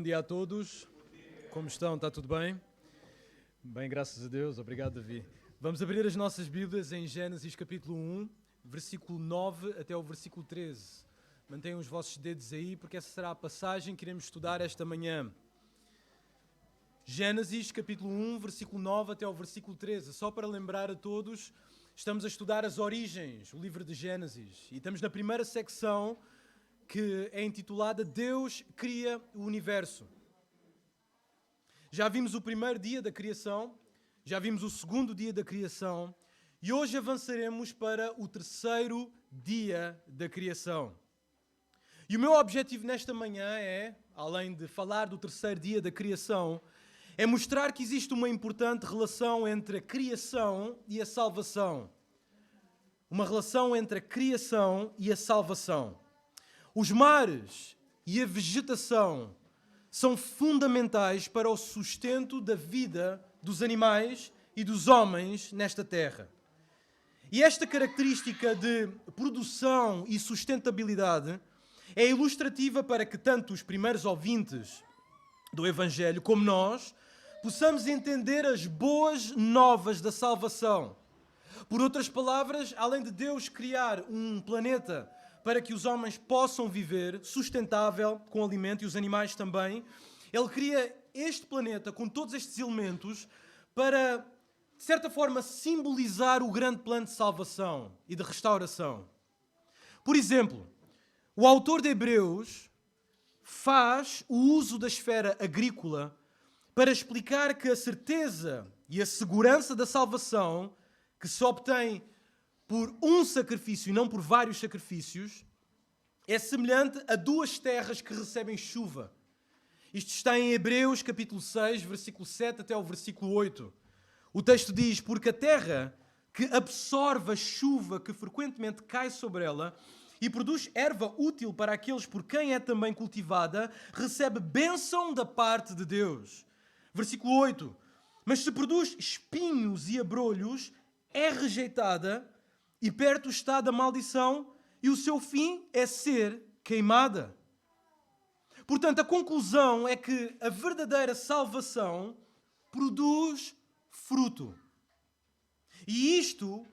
Bom dia a todos. Como estão? Está tudo bem? Bem, graças a Deus. Obrigado, Davi. Vamos abrir as nossas Bíblias em Gênesis capítulo 1, versículo 9 até o versículo 13. Mantenham os vossos dedos aí, porque essa será a passagem que iremos estudar esta manhã. Gênesis capítulo 1, versículo 9 até o versículo 13. Só para lembrar a todos, estamos a estudar as origens, o livro de Gênesis. E estamos na primeira secção, que é intitulada Deus cria o universo. Já vimos o primeiro dia da criação, já vimos o segundo dia da criação e hoje avançaremos para o terceiro dia da criação. E o meu objetivo nesta manhã é, além de falar do terceiro dia da criação, é mostrar que existe uma importante relação entre a criação e a salvação. Uma relação entre a criação e a salvação. Os mares e a vegetação são fundamentais para o sustento da vida dos animais e dos homens nesta terra. E esta característica de produção e sustentabilidade é ilustrativa para que tanto os primeiros ouvintes do Evangelho como nós possamos entender as boas novas da salvação. Por outras palavras, além de Deus criar um planeta para que os homens possam viver sustentável com alimento e os animais também, Ele cria este planeta com todos estes elementos para, de certa forma, simbolizar o grande plano de salvação e de restauração. Por exemplo, o autor de Hebreus faz o uso da esfera agrícola para explicar que a certeza e a segurança da salvação, que se obtém por um sacrifício e não por vários sacrifícios, é semelhante a duas terras que recebem chuva. Isto está em Hebreus capítulo 6, versículo 7 até o versículo 8. O texto diz: porque a terra que absorve a chuva que frequentemente cai sobre ela e produz erva útil para aqueles por quem é também cultivada, recebe bênção da parte de Deus. Versículo 8. Mas se produz espinhos e abrolhos, é rejeitada e perto está da maldição, e o seu fim é ser queimada. Portanto, a conclusão é que a verdadeira salvação produz fruto. E isto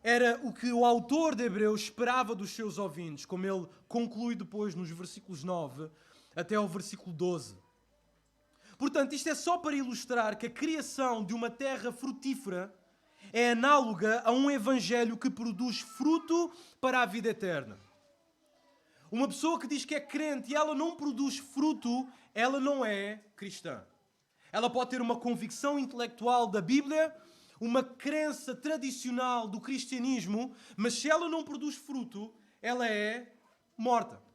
era o que o autor de Hebreus esperava dos seus ouvintes, como ele conclui depois nos versículos 9 até ao versículo 12. Portanto, isto é só para ilustrar que a criação de uma terra frutífera é análoga a um evangelho que produz fruto para a vida eterna. Uma pessoa que diz que é crente e ela não produz fruto, ela não é cristã. Ela pode ter uma convicção intelectual da Bíblia, uma crença tradicional do cristianismo, mas se ela não produz fruto, ela é morta.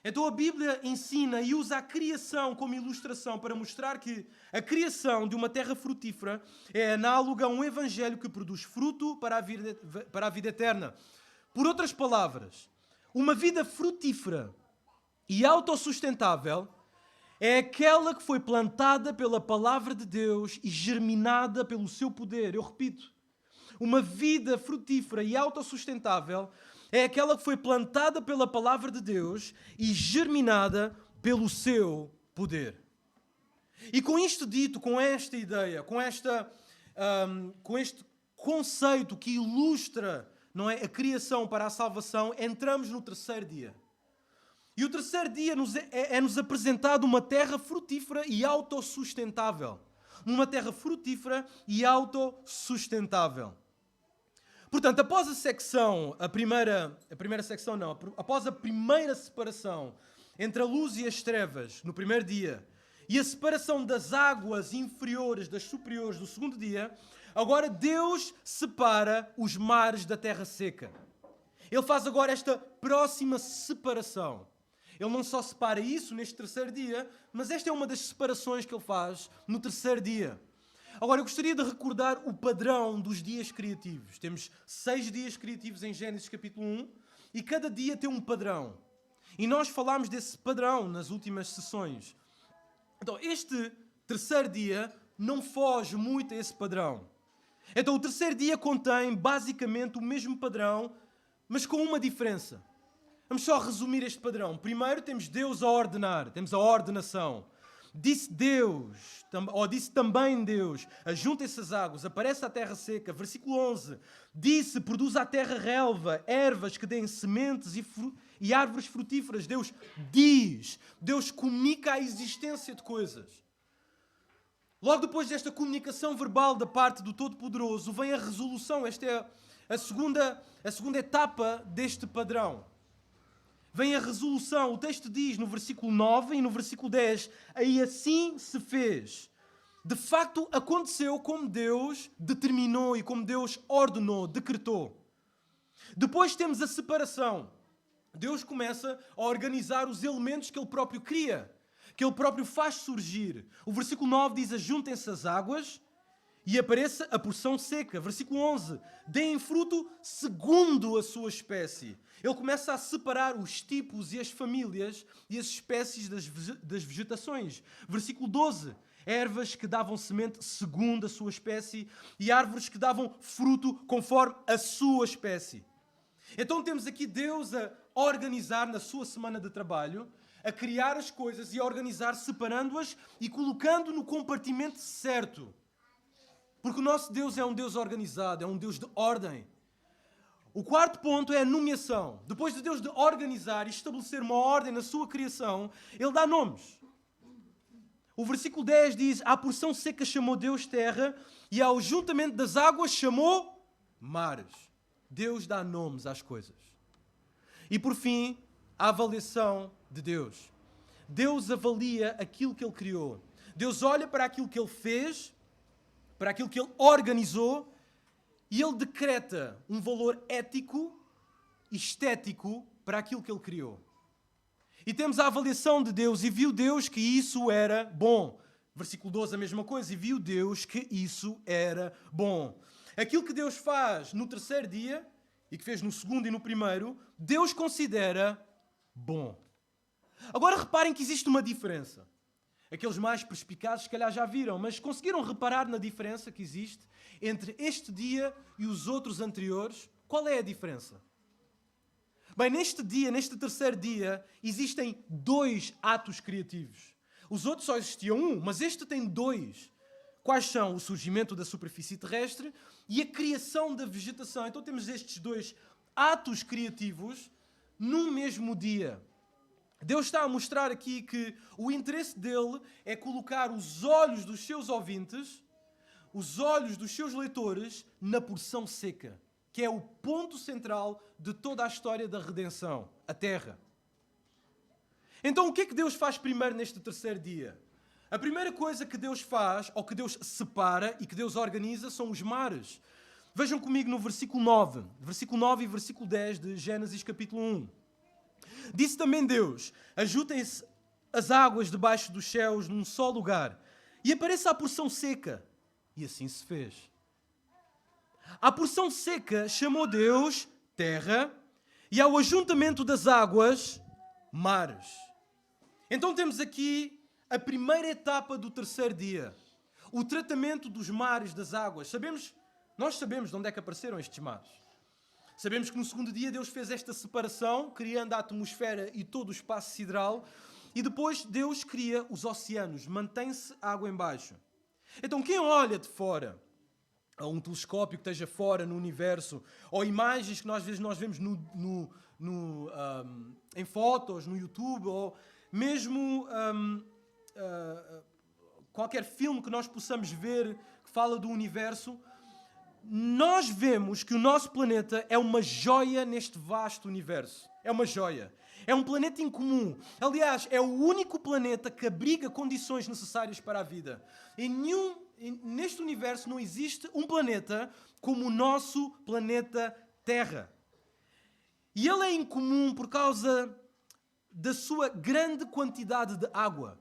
Então a Bíblia ensina e usa a criação como ilustração para mostrar que a criação de uma terra frutífera é análoga a um evangelho que produz fruto para a vida eterna. Por outras palavras, uma vida frutífera e autossustentável é aquela que foi plantada pela palavra de Deus e germinada pelo seu poder. Eu repito, uma vida frutífera e autossustentável é aquela que foi plantada pela palavra de Deus e germinada pelo seu poder. E com isto dito, com esta ideia, com este conceito que ilustra, não é, a criação para a salvação, entramos no terceiro dia. E o terceiro dia é-nos apresentado uma terra frutífera e autossustentável. Uma terra frutífera e autossustentável. Portanto, após a primeira separação entre a luz e as trevas no primeiro dia e a separação das águas inferiores das superiores do segundo dia, agora Deus separa os mares da terra seca. Ele faz agora esta próxima separação. Ele não só separa isso neste terceiro dia, mas esta é uma das separações que ele faz no terceiro dia. Agora, eu gostaria de recordar o padrão dos dias criativos. Temos 6 dias criativos em Gênesis capítulo 1 e cada dia tem um padrão. E nós falámos desse padrão nas últimas sessões. Então, este terceiro dia não foge muito a esse padrão. Então, o terceiro dia contém basicamente o mesmo padrão, mas com uma diferença. Vamos só resumir este padrão. Primeiro temos Deus a ordenar, temos a ordenação. Disse Deus, ou disse também Deus, ajuntem-se as águas, aparece a terra seca. Versículo 11, disse, produz a terra relva, ervas que deem sementes e árvores frutíferas. Deus diz, Deus comunica a existência de coisas. Logo depois desta comunicação verbal da parte do Todo-Poderoso, vem a resolução. Esta é a segunda etapa deste padrão. Vem a resolução. O texto diz no versículo 9 e no versículo 10, aí assim se fez. De facto, aconteceu como Deus determinou e como Deus ordenou, decretou. Depois temos a separação. Deus começa a organizar os elementos que Ele próprio cria, que Ele próprio faz surgir. O versículo 9 diz, ajuntem-se as águas e apareça a porção seca. Versículo 11, deem fruto segundo a sua espécie. Ele começa a separar os tipos e as famílias e as espécies das vegetações. Versículo 12, ervas que davam semente segundo a sua espécie e árvores que davam fruto conforme a sua espécie. Então temos aqui Deus a organizar na sua semana de trabalho, a criar as coisas e a organizar separando-as e colocando no compartimento certo. Porque o nosso Deus é um Deus organizado, é um Deus de ordem. O quarto ponto é a nomeação. Depois de Deus de organizar e estabelecer uma ordem na sua criação, Ele dá nomes. O versículo 10 diz, à porção seca chamou Deus terra e ao juntamento das águas chamou mares. Deus dá nomes às coisas. E por fim, a avaliação de Deus. Deus avalia aquilo que Ele criou. Deus olha para aquilo que Ele fez, para aquilo que Ele organizou, e Ele decreta um valor ético e estético para aquilo que Ele criou. E temos a avaliação de Deus, e viu Deus que isso era bom. Versículo 12, a mesma coisa, e viu Deus que isso era bom. Aquilo que Deus faz no terceiro dia, e que fez no segundo e no primeiro, Deus considera bom. Agora reparem que existe uma diferença. Aqueles mais perspicazes, se calhar já viram, mas conseguiram reparar na diferença que existe entre este dia e os outros anteriores? Qual é a diferença? Bem, neste dia, neste terceiro dia, existem 2 atos criativos. Os outros só existiam um, mas este tem 2. Quais são? O surgimento da superfície terrestre e a criação da vegetação. Então temos estes 2 atos criativos no mesmo dia. Deus está a mostrar aqui que o interesse dele é colocar os olhos dos seus ouvintes, os olhos dos seus leitores, na porção seca, que é o ponto central de toda a história da redenção, a terra. Então o que é que Deus faz primeiro neste terceiro dia? A primeira coisa que Deus faz, ou que Deus separa e que Deus organiza, são os mares. Vejam comigo no versículo 9 e versículo 10 de Gênesis capítulo 1. Disse também Deus, ajuntem-se as águas debaixo dos céus num só lugar, e apareça a porção seca. E assim se fez. A porção seca chamou Deus terra, e ao ajuntamento das águas, mares. Então temos aqui a primeira etapa do terceiro dia, o tratamento dos mares, das águas. Nós sabemos de onde é que apareceram estes mares. Sabemos que no segundo dia Deus fez esta separação, criando a atmosfera e todo o espaço sideral, e depois Deus cria os oceanos, mantém-se água em baixo. Então quem olha de fora, a um telescópio que esteja fora no universo, ou imagens que nós, às vezes nós vemos em fotos, no YouTube, ou mesmo qualquer filme que nós possamos ver que fala do universo, nós vemos que o nosso planeta é uma joia neste vasto universo. É uma joia. É um planeta incomum. Aliás, é o único planeta que abriga condições necessárias para a vida. Neste universo não existe um planeta como o nosso planeta Terra. E ele é incomum por causa da sua grande quantidade de água.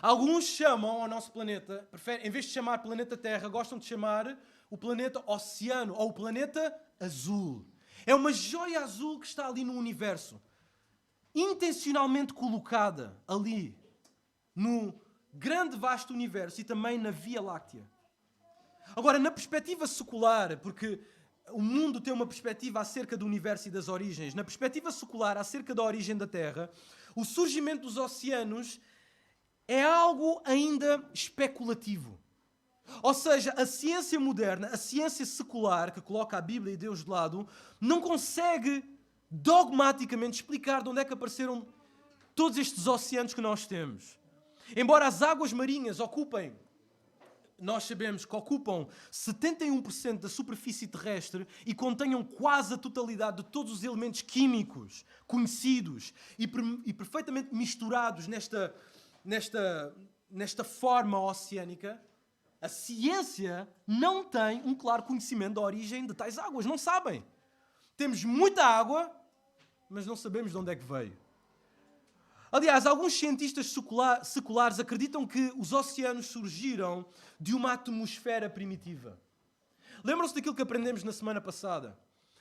Alguns chamam ao nosso planeta, em vez de chamar planeta Terra, gostam de chamar o planeta Oceano ou o planeta Azul. É uma joia azul que está ali no universo, intencionalmente colocada ali, no grande vasto universo e também na Via Láctea. Agora, na perspectiva secular, porque o mundo tem uma perspectiva acerca do universo e das origens. Na perspectiva secular, acerca da origem da Terra, o surgimento dos oceanos é algo ainda especulativo. Ou seja, a ciência moderna, a ciência secular, que coloca a Bíblia e Deus de lado, não consegue dogmaticamente explicar de onde é que apareceram todos estes oceanos que nós temos. Embora as águas marinhas nós sabemos que ocupam 71% da superfície terrestre e contenham quase a totalidade de todos os elementos químicos conhecidos e perfeitamente misturados nesta forma oceânica, a ciência não tem um claro conhecimento da origem de tais águas. Não sabem. Temos muita água, mas não sabemos de onde é que veio. Aliás, alguns cientistas seculares acreditam que os oceanos surgiram de uma atmosfera primitiva. Lembram-se daquilo que aprendemos na semana passada?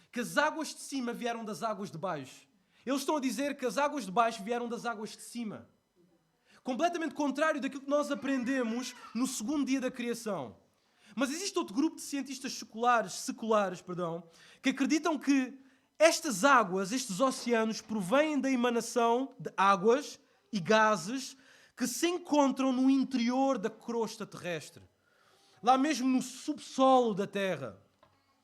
Que as águas de cima vieram das águas de baixo. Eles estão a dizer que as águas de baixo vieram das águas de cima. Completamente contrário daquilo que nós aprendemos no segundo dia da criação. Mas existe outro grupo de cientistas seculares, que acreditam que estas águas, estes oceanos, provêm da emanação de águas e gases que se encontram no interior da crosta terrestre. Lá mesmo no subsolo da Terra,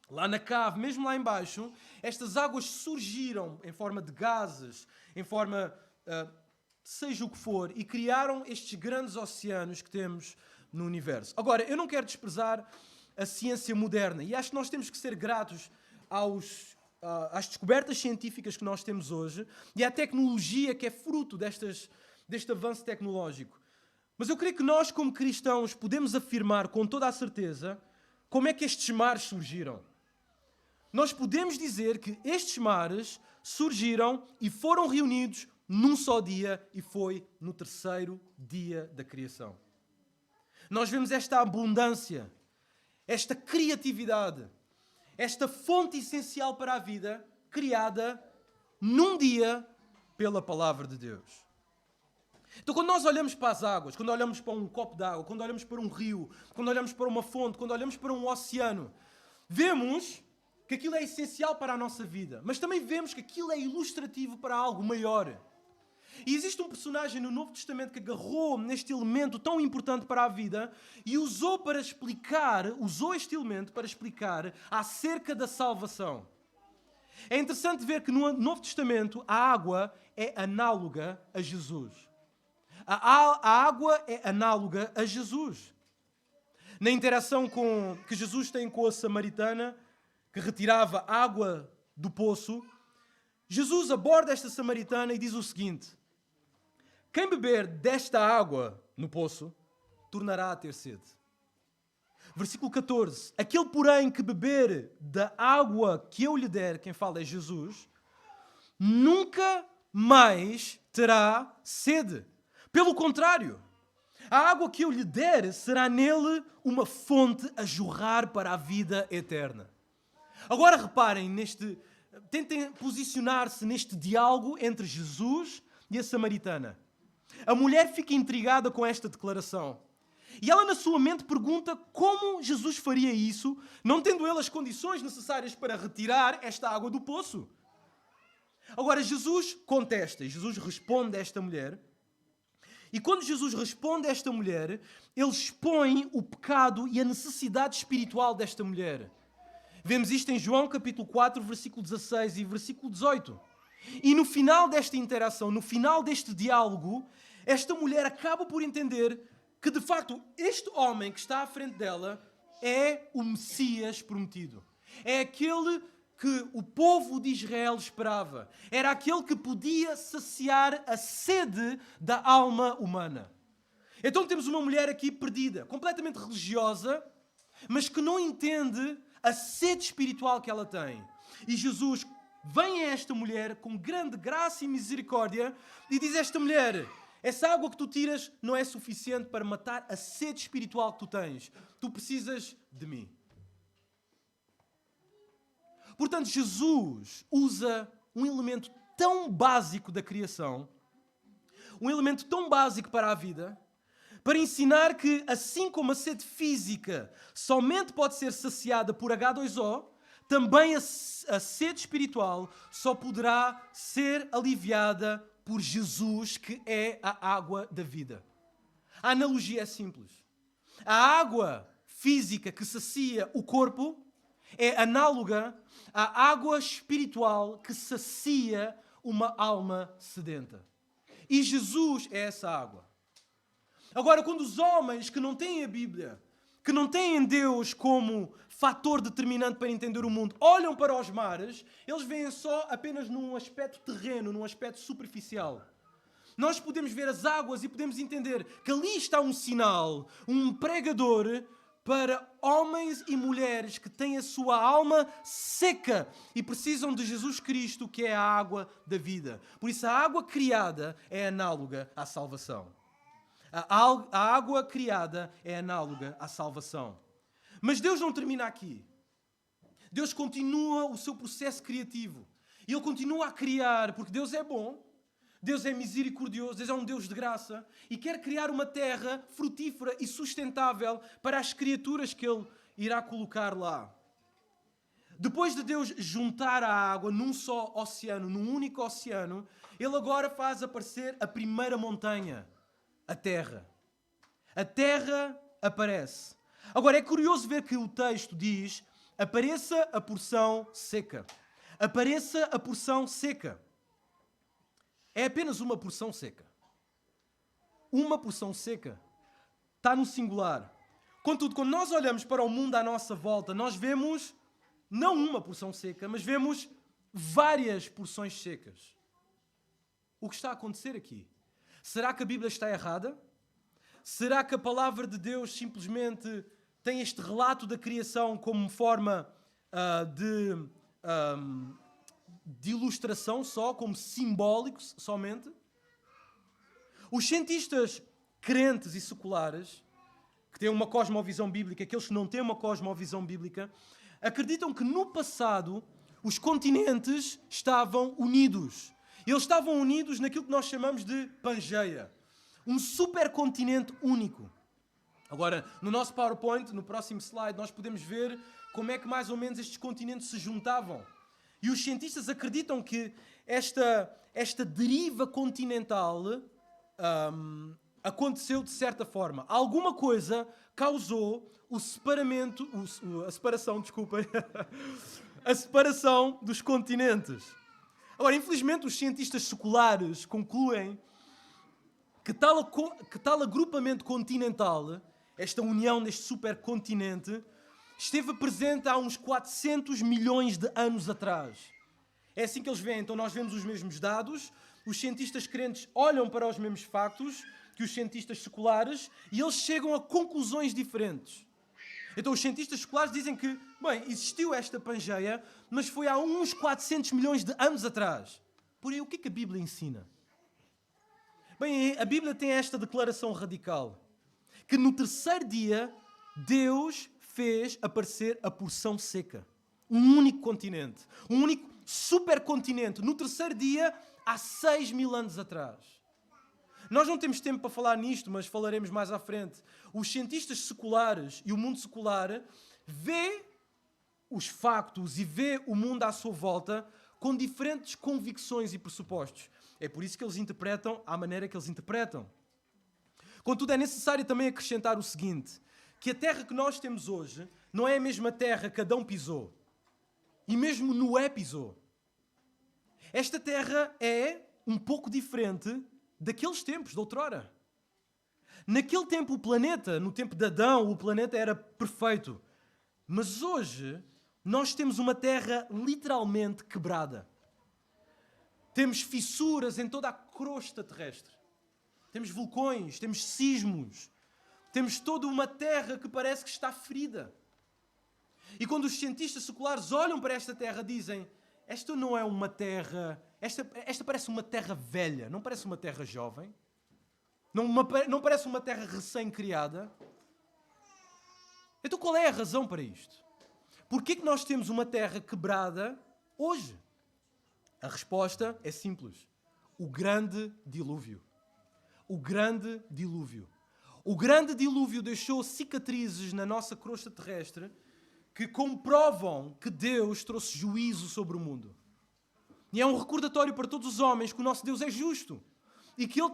lá na cave, mesmo lá embaixo, estas águas surgiram em forma de gases, em forma, seja o que for, e criaram estes grandes oceanos que temos no universo. Agora, eu não quero desprezar a ciência moderna, e acho que nós temos que ser gratos às descobertas científicas que nós temos hoje e à tecnologia que é fruto deste avanço tecnológico. Mas eu creio que nós, como cristãos, podemos afirmar com toda a certeza como é que estes mares surgiram. Nós podemos dizer que estes mares surgiram e foram reunidos num só dia, e foi no terceiro dia da criação. Nós vemos esta abundância, esta criatividade, esta fonte essencial para a vida, criada num dia pela palavra de Deus. Então, quando nós olhamos para as águas, quando olhamos para um copo de água, quando olhamos para um rio, quando olhamos para uma fonte, quando olhamos para um oceano, vemos que aquilo é essencial para a nossa vida, mas também vemos que aquilo é ilustrativo para algo maior. E existe um personagem no Novo Testamento que agarrou neste elemento tão importante para a vida e usou este elemento para explicar acerca da salvação. É interessante ver que no Novo Testamento a água é análoga a Jesus. A água é análoga a Jesus. Na interação que Jesus tem com a samaritana, que retirava água do poço, Jesus aborda esta samaritana e diz o seguinte: quem beber desta água no poço, tornará a ter sede. Versículo 14. Aquele, porém, que beber da água que eu lhe der, quem fala é Jesus, nunca mais terá sede. Pelo contrário, a água que eu lhe der será nele uma fonte a jorrar para a vida eterna. Agora reparem tentem posicionar-se neste diálogo entre Jesus e a samaritana. A mulher fica intrigada com esta declaração. E ela na sua mente pergunta como Jesus faria isso, não tendo ele as condições necessárias para retirar esta água do poço. Agora Jesus contesta, e Jesus responde a esta mulher. E quando Jesus responde a esta mulher, ele expõe o pecado e a necessidade espiritual desta mulher. Vemos isto em João capítulo 4, versículo 16 e versículo 18. E no final desta interação, no final deste diálogo, esta mulher acaba por entender que, de facto, este homem que está à frente dela é o Messias prometido. É aquele que o povo de Israel esperava. Era aquele que podia saciar a sede da alma humana. Então temos uma mulher aqui perdida, completamente religiosa, mas que não entende a sede espiritual que ela tem. E Jesus vem a esta mulher com grande graça e misericórdia e diz a esta mulher: essa água que tu tiras não é suficiente para matar a sede espiritual que tu tens. Tu precisas de mim. Portanto, Jesus usa um elemento tão básico da criação, um elemento tão básico para a vida, para ensinar que, assim como a sede física somente pode ser saciada por H2O, também a sede espiritual só poderá ser aliviada por Jesus, que é a água da vida. A analogia é simples. A água física que sacia o corpo é análoga à água espiritual que sacia uma alma sedenta. E Jesus é essa água. Agora, quando os homens que não têm a Bíblia, que não têm Deus como fator determinante para entender o mundo, olham para os mares, eles veem só apenas num aspecto terreno, num aspecto superficial. Nós podemos ver as águas e podemos entender que ali está um sinal, um pregador para homens e mulheres que têm a sua alma seca e precisam de Jesus Cristo, que é a água da vida. Por isso, a água criada é análoga à salvação. A água criada é análoga à salvação. Mas Deus não termina aqui. Deus continua o seu processo criativo. E Ele continua a criar, porque Deus é bom, Deus é misericordioso, Deus é um Deus de graça e quer criar uma terra frutífera e sustentável para as criaturas que Ele irá colocar lá. Depois de Deus juntar a água num só oceano, num único oceano, Ele agora faz aparecer a primeira montanha, a terra. A terra aparece. Agora é curioso ver que o texto diz: apareça a porção seca. Apareça a porção seca. É apenas uma porção seca. Uma porção seca. Está no singular. Contudo, quando nós olhamos para o mundo à nossa volta, nós vemos não uma porção seca, mas vemos várias porções secas. O que está a acontecer aqui? Será que a Bíblia está errada? Será que a palavra de Deus simplesmente tem este relato da criação como forma de ilustração só, como simbólico somente? Os cientistas crentes e seculares, que têm uma cosmovisão bíblica, aqueles que não têm uma cosmovisão bíblica, acreditam que no passado os continentes estavam unidos. Eles estavam unidos naquilo que nós chamamos de Pangeia, um supercontinente único. Agora, no nosso PowerPoint, no próximo slide, nós podemos ver como é que mais ou menos estes continentes se juntavam. E os cientistas acreditam que esta deriva continental aconteceu de certa forma. Alguma coisa causou a separação dos continentes. Agora, infelizmente, os cientistas seculares concluem que tal agrupamento continental, esta união neste supercontinente, esteve presente há uns 400 milhões de anos atrás. É assim que eles veem. Então nós vemos os mesmos dados, os cientistas crentes olham para os mesmos factos que os cientistas seculares e eles chegam a conclusões diferentes. Então os cientistas seculares dizem que, bem, existiu esta Pangeia, mas foi há uns 400 milhões de anos atrás. Porém, o que é que a Bíblia ensina? Bem, a Bíblia tem esta declaração radical, que no terceiro dia Deus fez aparecer a porção seca. Um único continente, um único supercontinente, no terceiro dia, há 6.000 anos atrás. Nós não temos tempo para falar nisto, mas falaremos mais à frente. Os cientistas seculares e o mundo secular vê os factos e vê o mundo à sua volta com diferentes convicções e pressupostos. É por isso que eles interpretam à maneira que eles interpretam. Contudo, é necessário também acrescentar o seguinte, que a terra que nós temos hoje não é a mesma terra que Adão pisou. E mesmo Noé pisou. Esta terra é um pouco diferente daqueles tempos de outrora. Naquele tempo, no tempo de Adão, o planeta era perfeito. Mas hoje, nós temos uma terra literalmente quebrada. Temos fissuras em toda a crosta terrestre. Temos vulcões, temos sismos. Temos toda uma terra que parece que está ferida. E quando os cientistas seculares olham para esta terra, dizem: esta não é uma terra... Esta parece uma terra velha, não parece uma terra jovem. Não parece uma terra recém-criada. Então qual é a razão para isto? Porquê que nós temos uma terra quebrada hoje? A resposta é simples. O grande dilúvio. O grande dilúvio. O grande dilúvio deixou cicatrizes na nossa crosta terrestre que comprovam que Deus trouxe juízo sobre o mundo. E é um recordatório para todos os homens que o nosso Deus é justo e que Ele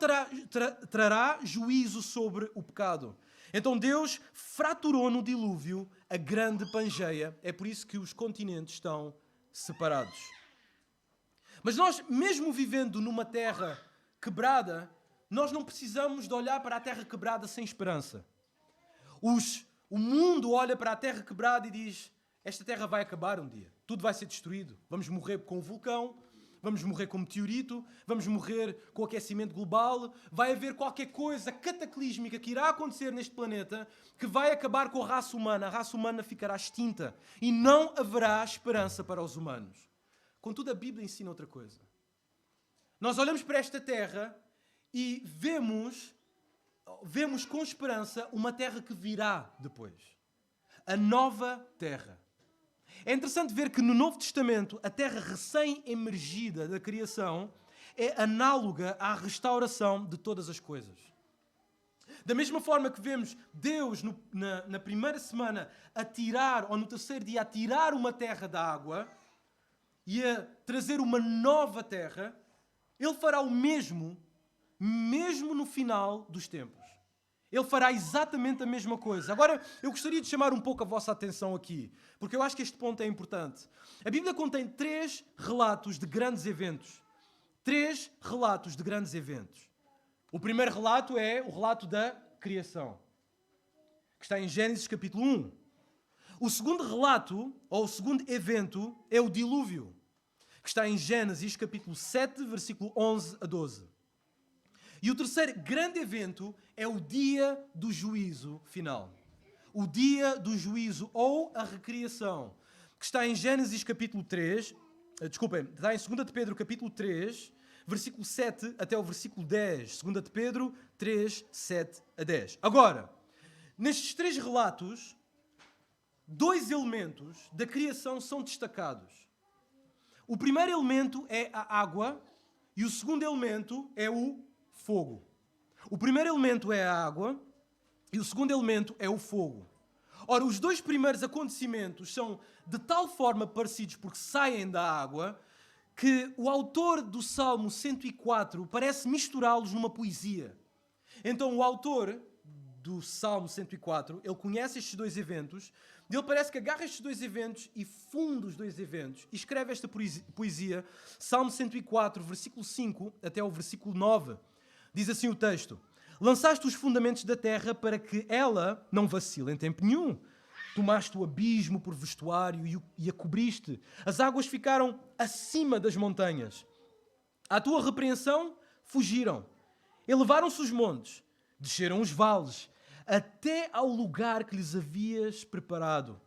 trará juízo sobre o pecado. Então Deus fraturou no dilúvio a grande Pangeia. É por isso que os continentes estão separados. Mas nós, mesmo vivendo numa terra quebrada, nós não precisamos de olhar para a terra quebrada sem esperança. O mundo olha para a terra quebrada e diz: esta terra vai acabar um dia. Tudo vai ser destruído. Vamos morrer com o vulcão, vamos morrer com o meteorito, vamos morrer com o aquecimento global. Vai haver qualquer coisa cataclísmica que irá acontecer neste planeta que vai acabar com a raça humana. A raça humana ficará extinta e não haverá esperança para os humanos. Contudo, a Bíblia ensina outra coisa. Nós olhamos para esta terra e vemos com esperança uma terra que virá depois. A nova terra. É interessante ver que no Novo Testamento a terra recém-emergida da criação é análoga à restauração de todas as coisas. Da mesma forma que vemos Deus na primeira semana a tirar, ou no terceiro dia, a tirar uma terra da água e a trazer uma nova terra, Ele fará o mesmo no final dos tempos. Ele fará exatamente a mesma coisa. Agora, eu gostaria de chamar um pouco a vossa atenção aqui, porque eu acho que este ponto é importante. A Bíblia contém 3 relatos de grandes eventos. 3 relatos de grandes eventos. O primeiro relato é o relato da criação, que está em Gênesis capítulo 1. O segundo relato, ou o segundo evento, é o dilúvio, que está em Gênesis capítulo 7, versículo 11 a 12. E o terceiro grande evento é o dia do juízo final. O dia do juízo ou a recriação, que está em Gênesis capítulo 3, está em 2 de Pedro capítulo 3, versículo 7 até o versículo 10. 2 de Pedro 3, 7 a 10. Agora, nestes 3 relatos, 2 elementos da criação são destacados. O primeiro elemento é a água e o segundo elemento é o fogo. O primeiro elemento é a água e o segundo elemento é o fogo. Ora, os 2 primeiros acontecimentos são de tal forma parecidos porque saem da água que o autor do Salmo 104 parece misturá-los numa poesia. Então o autor do Salmo 104, ele conhece estes 2 eventos, e ele parece que agarra estes 2 eventos e funda os 2 eventos e escreve esta poesia, Salmo 104, versículo 5 até o versículo 9. Diz assim o texto: lançaste os fundamentos da terra para que ela não vacile em tempo nenhum. Tomaste o abismo por vestuário e a cobriste. As águas ficaram acima das montanhas. À tua repreensão fugiram. Elevaram-se os montes, desceram os vales, até ao lugar que lhes havias preparado.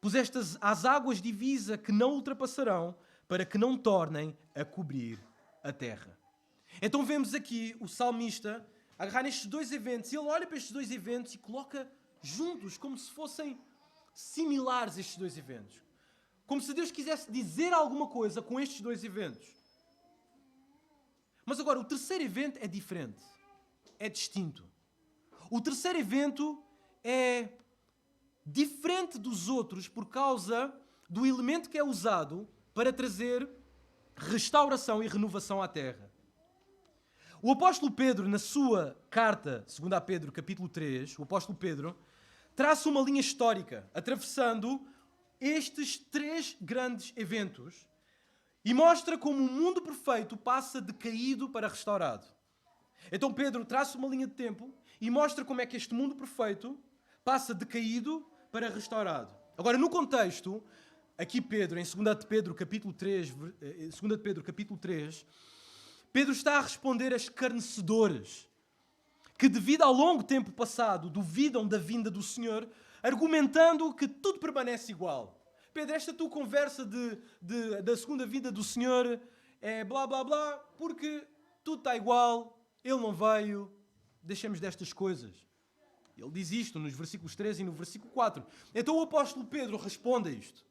Puseste as águas divisa que não ultrapassarão, para que não tornem a cobrir a terra. Então vemos aqui o salmista agarrar nestes 2 eventos, e ele olha para estes 2 eventos e coloca juntos, como se fossem similares estes 2 eventos. Como se Deus quisesse dizer alguma coisa com estes 2 eventos. Mas agora, o terceiro evento é diferente. É distinto. O terceiro evento é diferente dos outros por causa do elemento que é usado para trazer restauração e renovação à terra. O apóstolo Pedro, na sua carta, 2 a Pedro, capítulo 3, o apóstolo Pedro traça uma linha histórica, atravessando estes 3 grandes eventos e mostra como o mundo perfeito passa de caído para restaurado. Então Pedro traça uma linha de tempo e mostra como é que este mundo perfeito passa de caído para restaurado. Agora, no contexto, aqui Pedro, em 2 de Pedro, capítulo 3, Pedro está a responder a escarnecedores que, devido ao longo tempo passado, duvidam da vinda do Senhor, argumentando que tudo permanece igual. Pedro, esta tua conversa da segunda vinda do Senhor é blá blá blá, porque tudo está igual, Ele não veio, deixemos destas coisas. Ele diz isto nos versículos 3 e no versículo 4. Então o apóstolo Pedro responde a isto.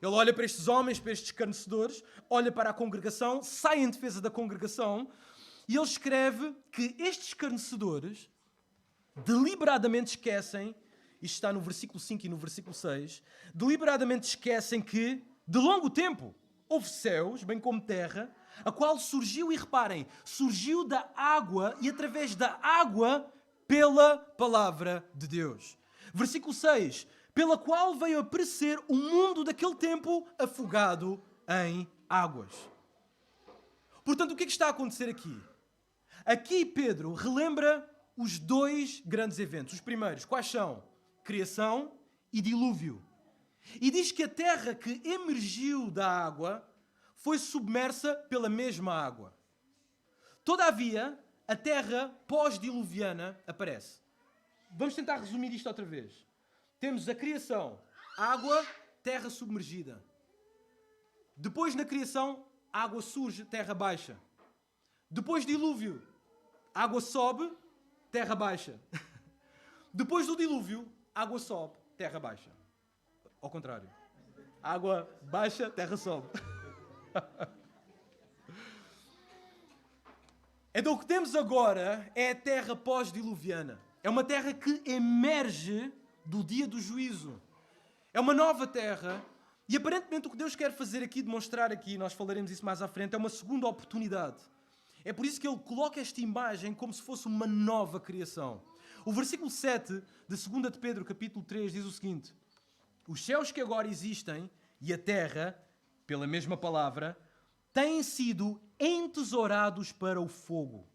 Ele olha para estes homens, para estes escarnecedores, olha para a congregação, sai em defesa da congregação e ele escreve que estes escarnecedores deliberadamente esquecem isto está no versículo 5 e no versículo 6, deliberadamente esquecem que, de longo tempo, houve céus, bem como terra, a qual surgiu, e reparem, surgiu da água e através da água pela palavra de Deus. Versículo 6, pela qual veio a perecer o mundo daquele tempo afogado em águas. Portanto, o que é que está a acontecer aqui? Aqui Pedro relembra os dois grandes eventos. Os primeiros, quais são? Criação e dilúvio. E diz que a terra que emergiu da água foi submersa pela mesma água. Todavia, a terra pós-diluviana aparece. Vamos tentar resumir isto outra vez. Temos a criação, água, terra submergida. Depois, na criação, água surge, terra baixa. Depois, dilúvio, água sobe, terra baixa. Depois do dilúvio, água sobe, terra baixa. Ao contrário. Água baixa, terra sobe. Então o que temos agora é a terra pós-diluviana. É uma terra que emerge do dia do juízo. É uma nova terra. E aparentemente o que Deus quer fazer aqui, demonstrar aqui, nós falaremos isso mais à frente, é uma segunda oportunidade. É por isso que ele coloca esta imagem como se fosse uma nova criação. O versículo 7 de 2 de Pedro, capítulo 3, diz o seguinte: os céus que agora existem e a terra, pela mesma palavra, têm sido entesourados para o fogo.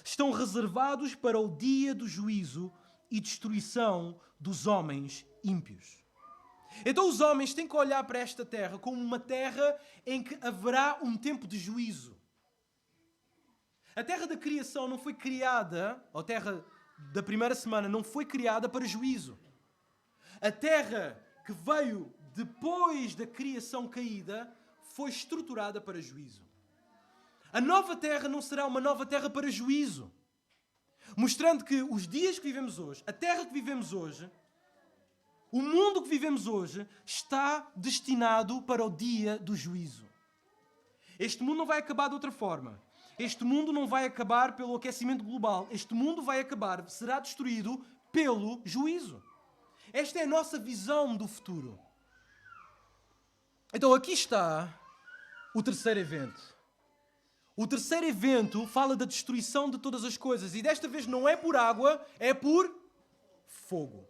Estão reservados para o dia do juízo e destruição dos homens ímpios. Então os homens têm que olhar para esta terra como uma terra em que haverá um tempo de juízo. A terra da criação não foi criada, a terra da primeira semana não foi criada para juízo. A terra que veio depois da criação caída foi estruturada para juízo. A nova terra não será uma nova terra para juízo. Mostrando que os dias que vivemos hoje, a terra que vivemos hoje, o mundo que vivemos hoje está destinado para o dia do juízo. Este mundo não vai acabar de outra forma. Este mundo não vai acabar pelo aquecimento global. Este mundo vai acabar, será destruído pelo juízo. Esta é a nossa visão do futuro. Então aqui está o terceiro evento. O terceiro evento fala da destruição de todas as coisas. E desta vez não é por água, é por fogo.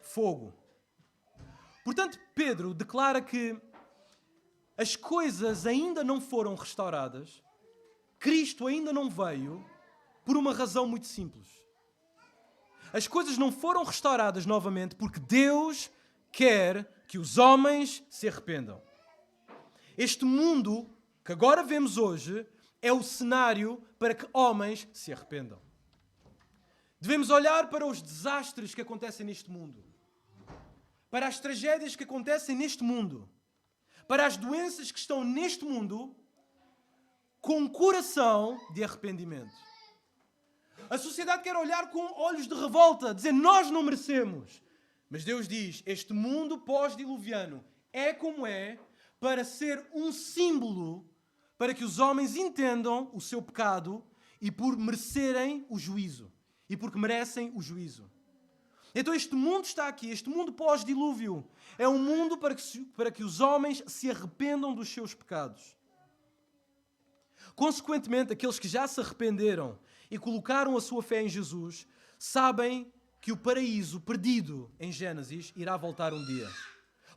Fogo. Portanto, Pedro declara que as coisas ainda não foram restauradas, Cristo ainda não veio, por uma razão muito simples. As coisas não foram restauradas novamente porque Deus quer que os homens se arrependam. Este mundo que agora vemos hoje é o cenário para que homens se arrependam. Devemos olhar para os desastres que acontecem neste mundo, para as tragédias que acontecem neste mundo, para as doenças que estão neste mundo, com um coração de arrependimento. A sociedade quer olhar com olhos de revolta, dizer, nós não merecemos. Mas Deus diz, este mundo pós-diluviano é como é para ser um símbolo para que os homens entendam o seu pecado e por merecerem o juízo. E porque merecem o juízo. Então este mundo está aqui, este mundo pós-dilúvio, é um mundo para que os homens se arrependam dos seus pecados. Consequentemente, aqueles que já se arrependeram e colocaram a sua fé em Jesus, sabem que o paraíso perdido em Gênesis irá voltar um dia.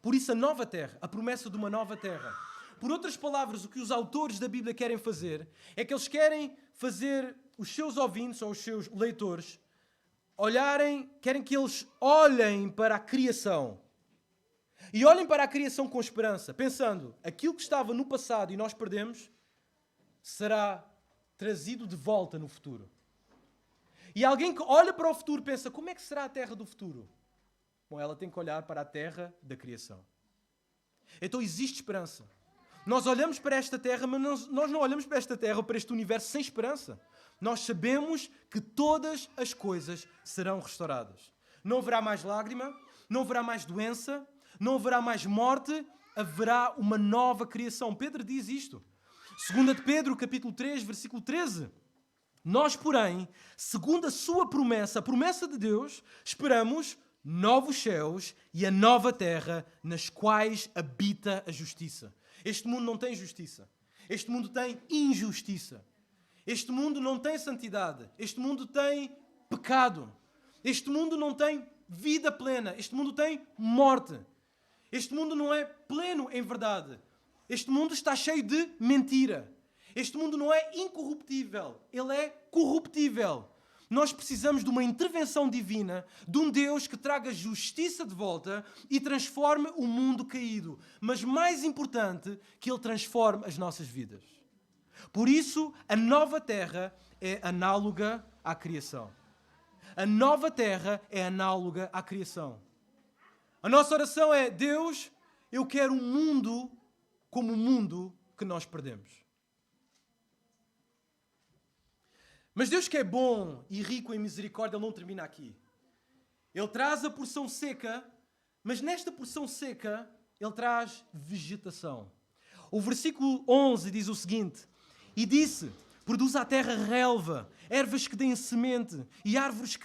Por isso a nova terra, a promessa de uma nova terra. Por outras palavras, o que os autores da Bíblia querem fazer é que eles querem fazer os seus ouvintes ou os seus leitores querem que eles olhem para a criação. E olhem para a criação com esperança, pensando, aquilo que estava no passado e nós perdemos, será trazido de volta no futuro. E alguém que olha para o futuro pensa, como é que será a terra do futuro? Bom, ela tem que olhar para a terra da criação. Então existe esperança. Nós olhamos para esta terra, mas nós não olhamos para esta terra ou para este universo sem esperança. Nós sabemos que todas as coisas serão restauradas. Não haverá mais lágrima, não haverá mais doença, não haverá mais morte, haverá uma nova criação. Pedro diz isto. 2 de Pedro, capítulo 3, versículo 13. Nós, porém, segundo a sua promessa, a promessa de Deus, esperamos novos céus e a nova terra nas quais habita a justiça. Este mundo não tem justiça. Este mundo tem injustiça. Este mundo não tem santidade. Este mundo tem pecado. Este mundo não tem vida plena. Este mundo tem morte. Este mundo não é pleno em verdade. Este mundo está cheio de mentira. Este mundo não é incorruptível. Ele é corruptível. Nós precisamos de uma intervenção divina, de um Deus que traga justiça de volta e transforme o mundo caído. Mas mais importante, que Ele transforme as nossas vidas. Por isso, a nova terra é análoga à criação. A nova terra é análoga à criação. A nossa oração é: Deus, eu quero um mundo como o mundo que nós perdemos. Mas Deus, que é bom e rico em misericórdia, Ele não termina aqui. Ele traz a porção seca, mas nesta porção seca Ele traz vegetação. O versículo 11 diz o seguinte: E disse: Produz a terra relva, ervas que deem semente e árvores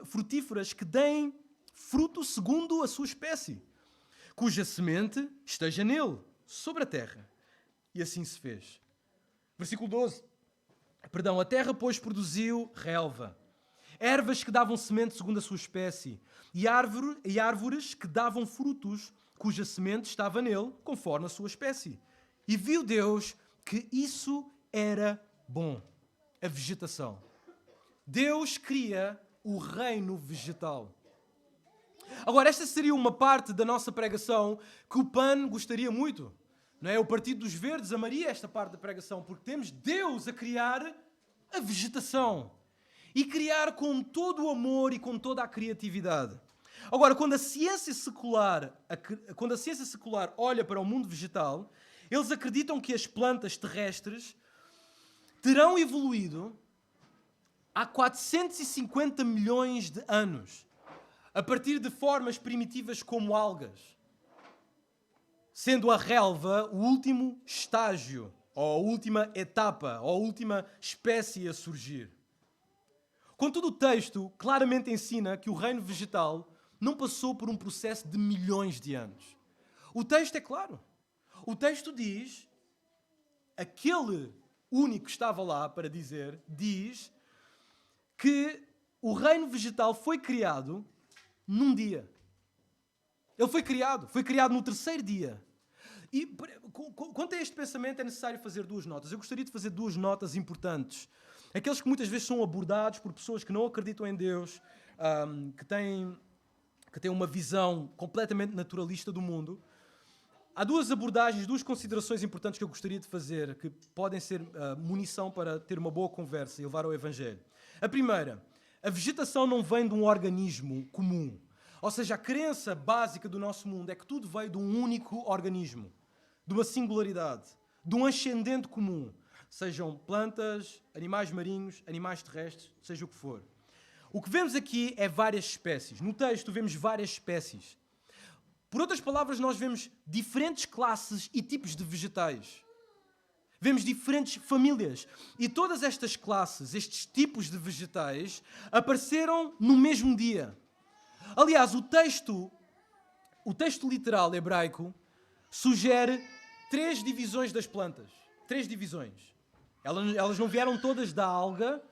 frutíferas que deem fruto segundo a sua espécie, cuja semente esteja nele, sobre a terra. E assim se fez. Versículo 12. A terra, pois, produziu relva, ervas que davam semente segundo a sua espécie, e árvores que davam frutos, cuja semente estava nele, conforme a sua espécie. E viu Deus que isso era bom. A vegetação. Deus cria o reino vegetal. Agora, esta seria uma parte da nossa pregação que o PAN gostaria muito. Não é? O Partido dos Verdes amaria esta parte da pregação, porque temos Deus a criar a vegetação. E criar com todo o amor e com toda a criatividade. Agora, quando a ciência secular olha para o mundo vegetal, eles acreditam que as plantas terrestres terão evoluído há 450 milhões de anos, a partir de formas primitivas como algas, sendo a relva o último estágio, ou a última etapa, ou a última espécie a surgir. Contudo, o texto claramente ensina que o reino vegetal não passou por um processo de milhões de anos. O texto é claro. O texto diz, aquele único que estava lá para dizer, diz que o reino vegetal foi criado num dia. Ele foi criado no terceiro dia. E quanto a este pensamento é necessário fazer duas notas. Eu gostaria de fazer duas notas importantes. Aqueles que muitas vezes são abordados por pessoas que não acreditam em Deus, que têm uma visão completamente naturalista do mundo. Há duas abordagens, duas considerações importantes que eu gostaria de fazer, que podem ser munição para ter uma boa conversa e levar ao Evangelho. A primeira, a vegetação não vem de um organismo comum. Ou seja, a crença básica do nosso mundo é que tudo veio de um único organismo, de uma singularidade, de um ascendente comum. Sejam plantas, animais marinhos, animais terrestres, seja o que for. O que vemos aqui é várias espécies. No texto vemos várias espécies. Por outras palavras, nós vemos diferentes classes e tipos de vegetais. Vemos diferentes famílias. E todas estas classes, estes tipos de vegetais, apareceram no mesmo dia. Aliás, o texto literal hebraico sugere 3 divisões das plantas. 3 divisões. Elas não vieram todas da alga.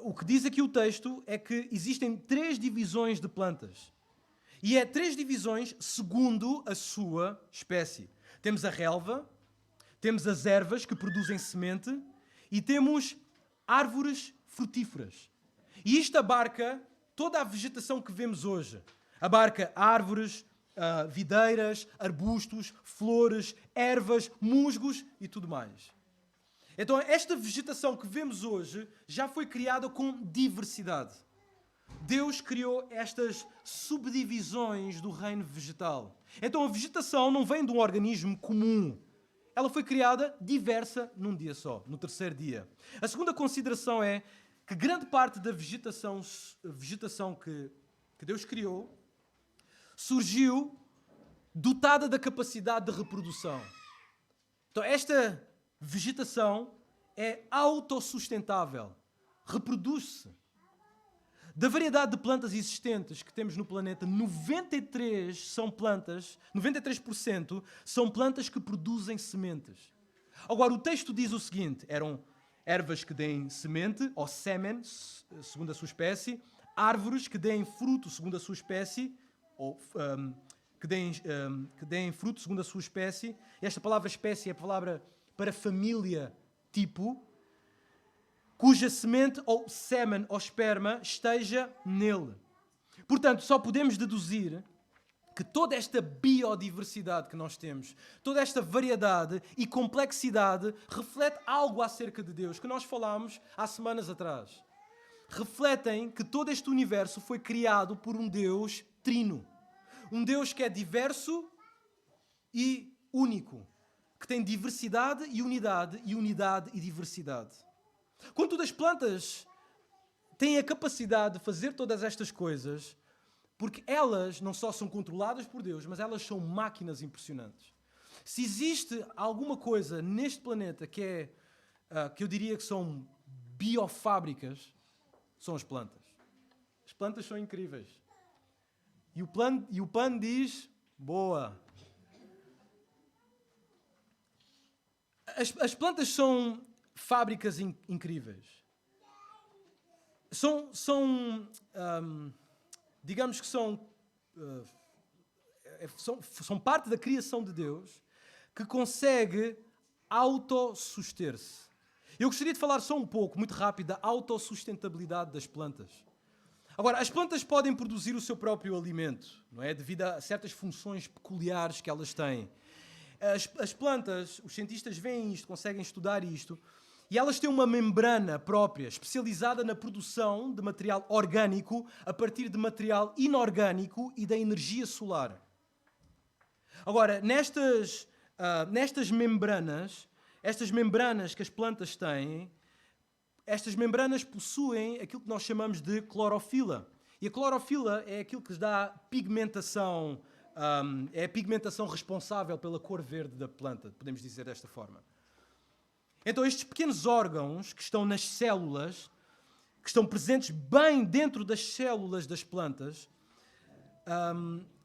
O que diz aqui o texto é que existem 3 divisões de plantas. E é 3 divisões segundo a sua espécie. Temos a relva, temos as ervas que produzem semente e temos árvores frutíferas. E isto abarca toda a vegetação que vemos hoje. Abarca árvores, videiras, arbustos, flores, ervas, musgos e tudo mais. Então, esta vegetação que vemos hoje já foi criada com diversidade. Deus criou estas subdivisões do reino vegetal. Então, a vegetação não vem de um organismo comum. Ela foi criada diversa num dia só, no terceiro dia. A segunda consideração é que grande parte da vegetação que Deus criou surgiu dotada da capacidade de reprodução. Então, esta vegetação é autossustentável, reproduz-se. Da variedade de plantas existentes que temos no planeta, 93% são plantas que produzem sementes. Agora, o texto diz o seguinte: eram ervas que deem semente, ou sêmen, segundo a sua espécie, árvores que deem fruto, segundo a sua espécie, ou que deem fruto, segundo a sua espécie. Esta palavra espécie é a palavra para família, tipo, cuja semente ou sêmen ou esperma esteja nele. Portanto, só podemos deduzir que toda esta biodiversidade que nós temos, toda esta variedade e complexidade reflete algo acerca de Deus, que nós falámos há semanas atrás. Refletem que todo este universo foi criado por um Deus trino. Um Deus que é diverso e único, que tem diversidade e unidade e diversidade. Contudo, as plantas têm a capacidade de fazer todas estas coisas porque elas não só são controladas por Deus, mas elas são máquinas impressionantes. Se existe alguma coisa neste planeta que eu diria que são biofábricas, são as plantas. As plantas são incríveis. E o PAN diz, boa. As plantas são fábricas incríveis. Digamos que são parte da criação de Deus que consegue autossuster-se. Eu gostaria de falar só um pouco, muito rápido, da autossustentabilidade das plantas. Agora, as plantas podem produzir o seu próprio alimento, não é? Devido a certas funções peculiares que elas têm. As plantas, os cientistas veem isto, conseguem estudar isto, e elas têm uma membrana própria, especializada na produção de material orgânico a partir de material inorgânico e da energia solar. Agora, nestas membranas, estas membranas que as plantas têm, estas membranas possuem aquilo que nós chamamos de clorofila. E a clorofila é aquilo que dá pigmentação, é a pigmentação responsável pela cor verde da planta, podemos dizer desta forma. Então estes pequenos órgãos que estão nas células, que estão presentes bem dentro das células das plantas,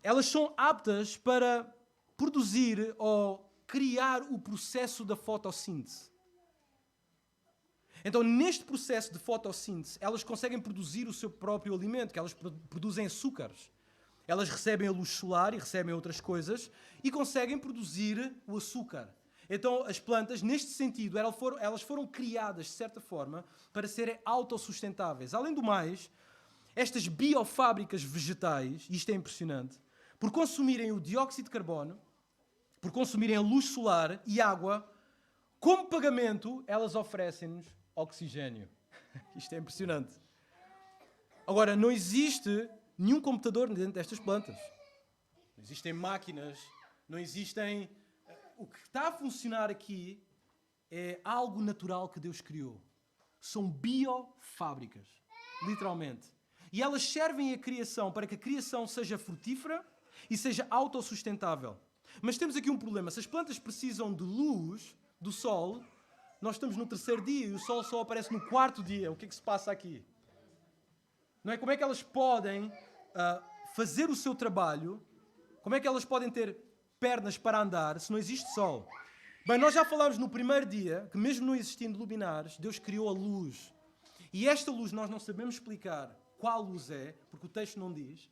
elas são aptas para produzir ou criar o processo da fotossíntese. Então, neste processo de fotossíntese, elas conseguem produzir o seu próprio alimento, que elas produzem açúcares. Elas recebem a luz solar e recebem outras coisas e conseguem produzir o açúcar. Então, as plantas, neste sentido, elas foram criadas, de certa forma, para serem autossustentáveis. Além do mais, estas biofábricas vegetais, e isto é impressionante, por consumirem o dióxido de carbono, por consumirem a luz solar e água, como pagamento, elas oferecem-nos oxigênio. Isto é impressionante. Agora, não existe nenhum computador dentro destas plantas. Não existem máquinas, não existem... O que está a funcionar aqui é algo natural que Deus criou. São biofábricas, literalmente. E elas servem à criação para que a criação seja frutífera e seja autossustentável. Mas temos aqui um problema. Se as plantas precisam de luz do sol, nós estamos no 3º dia e o sol só aparece no 4º dia. O que é que se passa aqui? Não é? Como é que elas podem fazer o seu trabalho? Como é que elas podem ter pernas para andar se não existe sol? Bem, nós já falámos no 1º dia que mesmo não existindo luminares, Deus criou a luz. E esta luz nós não sabemos explicar qual luz é, porque o texto não diz.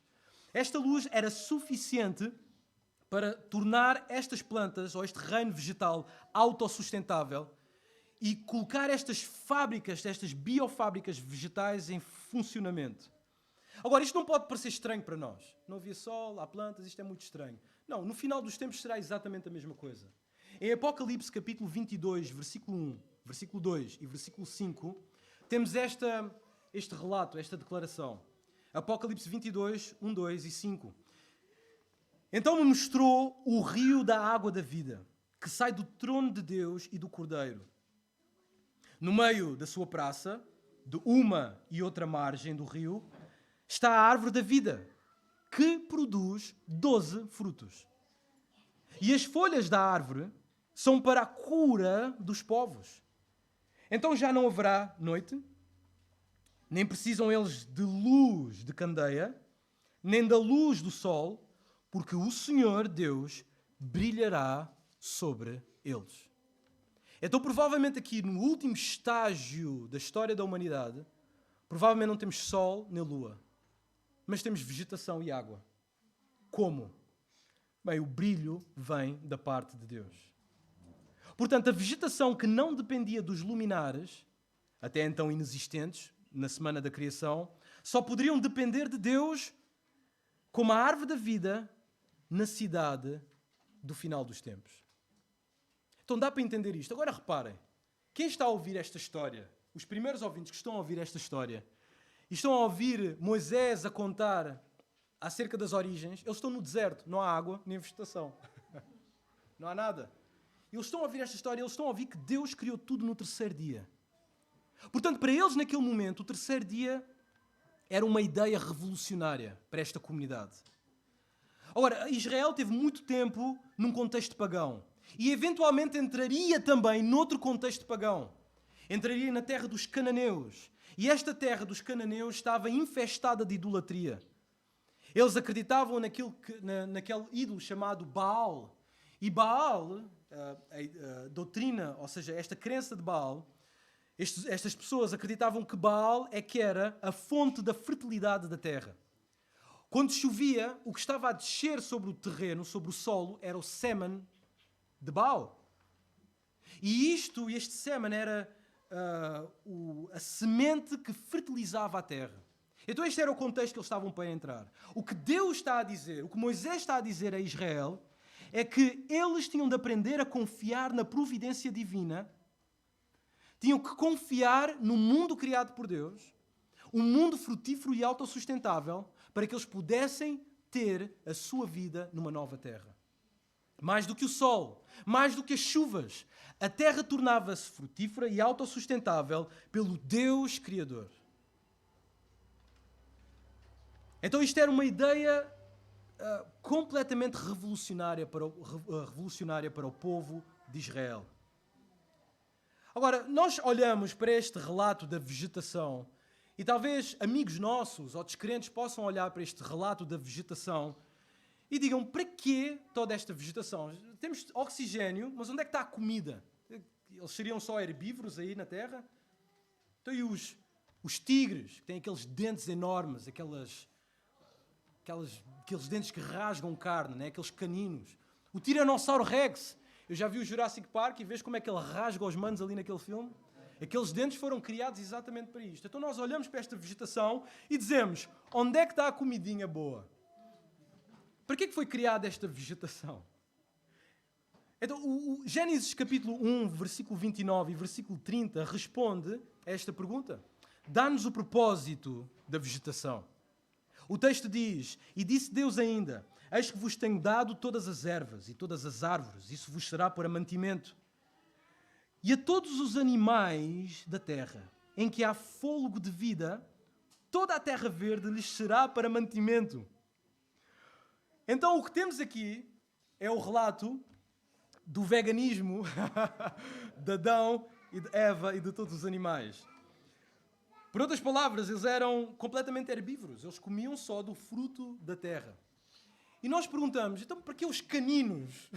Esta luz era suficiente para tornar estas plantas, ou este reino vegetal, autossustentável e colocar estas fábricas, estas biofábricas vegetais em funcionamento. Agora, isto não pode parecer estranho para nós. Não havia sol, há plantas, isto é muito estranho. Não, no final dos tempos será exatamente a mesma coisa. Em Apocalipse, capítulo 22, versículo 1, versículo 2 e versículo 5, temos este relato, esta declaração. Apocalipse 22, 1, 2 e 5. Então me mostrou o rio da água da vida, que sai do trono de Deus e do Cordeiro. No meio da sua praça, de uma e outra margem do rio, está a árvore da vida, que produz 12 frutos. E as folhas da árvore são para a cura dos povos. Então já não haverá noite, Nem precisam eles de luz de candeia, nem da luz do sol, porque o Senhor Deus brilhará sobre eles. Então, provavelmente aqui no último estágio da história da humanidade, provavelmente não temos sol nem lua, mas temos vegetação e água. Como? Bem, o brilho vem da parte de Deus. Portanto, a vegetação que não dependia dos luminares, até então inexistentes, na semana da criação, só poderiam depender de Deus como a árvore da vida na cidade do final dos tempos. Então dá para entender isto. Agora reparem, quem está a ouvir esta história, os primeiros ouvintes que estão a ouvir esta história, e estão a ouvir Moisés a contar acerca das origens, eles estão no deserto, não há água nem vegetação. Não há nada. Eles estão a ouvir esta história, eles estão a ouvir que Deus criou tudo no terceiro dia. Portanto, para eles, naquele momento, o terceiro dia era uma ideia revolucionária para esta comunidade. Ora, Israel teve muito tempo num contexto pagão e, eventualmente, entraria também noutro contexto pagão. Entraria na terra dos cananeus. E esta terra dos cananeus estava infestada de idolatria. Eles acreditavam naquele ídolo chamado Baal. E Baal, a doutrina, ou seja, esta crença de Baal, estas pessoas acreditavam que Baal é que era a fonte da fertilidade da terra. Quando chovia, o que estava a descer sobre o terreno, sobre o solo, era o sêmen de Baal. E este sêmen era a semente que fertilizava a terra. Então este era o contexto que eles estavam para entrar. O que Deus está a dizer, o que Moisés está a dizer a Israel, é que eles tinham de aprender a confiar na providência divina. Tinham que confiar no mundo criado por Deus, um mundo frutífero e autossustentável, para que eles pudessem ter a sua vida numa nova terra. Mais do que o sol, mais do que as chuvas, a terra tornava-se frutífera e autossustentável pelo Deus Criador. Então isto era uma ideia completamente revolucionária para o povo de Israel. Agora, nós olhamos para este relato da vegetação e talvez amigos nossos ou descrentes possam olhar para este relato da vegetação e digam, para quê toda esta vegetação? Temos oxigênio, mas onde é que está a comida? Eles seriam só herbívoros aí na terra? Então e os tigres, que têm aqueles dentes enormes, aqueles dentes que rasgam carne, né? Aqueles caninos. O Tiranossauro Rex. Eu já vi o Jurassic Park e vejo como é que ele rasga os manos ali naquele filme. Aqueles dentes foram criados exatamente para isto. Então nós olhamos para esta vegetação e dizemos, onde é que está a comidinha boa? Para que é que foi criada esta vegetação? Então o Gênesis capítulo 1, versículo 29 e versículo 30 responde a esta pergunta. Dá-nos o propósito da vegetação. O texto diz, e disse Deus ainda, eis que vos tenho dado todas as ervas e todas as árvores, isso vos será para mantimento. E a todos os animais da terra, em que há fôlego de vida, toda a terra verde lhes será para mantimento. Então o que temos aqui é o relato do veganismo de Adão e de Eva e de todos os animais. Por outras palavras, eles eram completamente herbívoros. Eles comiam só do fruto da terra. E nós perguntamos, então para que os caninos?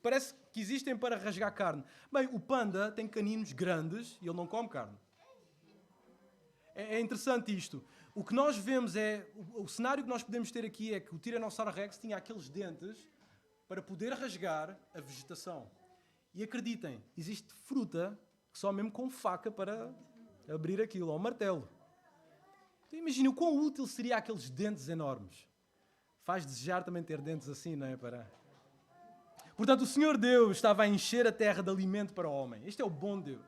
Parece que existem para rasgar carne. Bem, o panda tem caninos grandes e ele não come carne. É interessante isto. O que nós vemos o cenário que nós podemos ter aqui é que o Tiranossauro Rex tinha aqueles dentes para poder rasgar a vegetação. E acreditem, existe fruta que só mesmo com faca para abrir aquilo, ou um martelo. Então imagina o quão útil seria aqueles dentes enormes. Faz desejar também ter dentes assim, não é? Portanto, o Senhor Deus estava a encher a terra de alimento para o homem. Este é o bom Deus.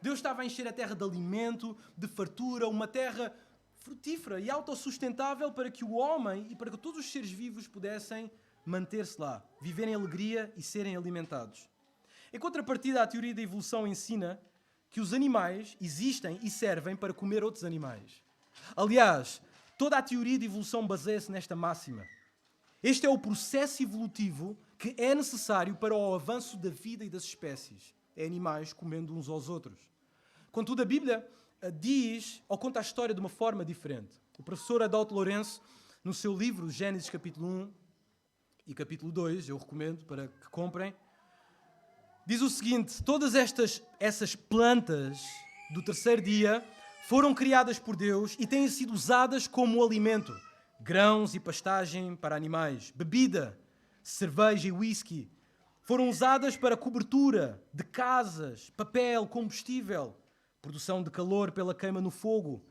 Deus estava a encher a terra de alimento, de fartura, uma terra frutífera e autossustentável para que o homem e para que todos os seres vivos pudessem manter-se lá, viver em alegria e serem alimentados. Em contrapartida, a teoria da evolução ensina que os animais existem e servem para comer outros animais. Aliás, toda a teoria de evolução baseia-se nesta máxima. Este é o processo evolutivo que é necessário para o avanço da vida e das espécies. É animais comendo uns aos outros. Contudo, a Bíblia diz ou conta a história de uma forma diferente. O professor Adalto Lourenço, no seu livro Gênesis capítulo 1 e capítulo 2, eu recomendo para que comprem, diz o seguinte: todas essas plantas do terceiro dia foram criadas por Deus e têm sido usadas como alimento. Grãos e pastagem para animais, bebida, cerveja e whisky. Foram usadas para cobertura de casas, papel, combustível, produção de calor pela queima no fogo.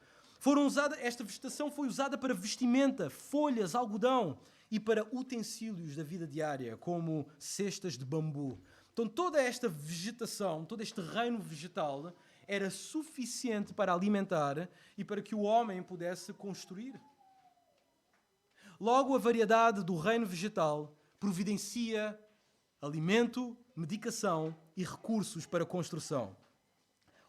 Esta vegetação foi usada para vestimenta, folhas, algodão e para utensílios da vida diária, como cestas de bambu. Então toda esta vegetação, todo este reino vegetal era suficiente para alimentar e para que o homem pudesse construir. Logo, a variedade do reino vegetal providencia alimento, medicação e recursos para construção.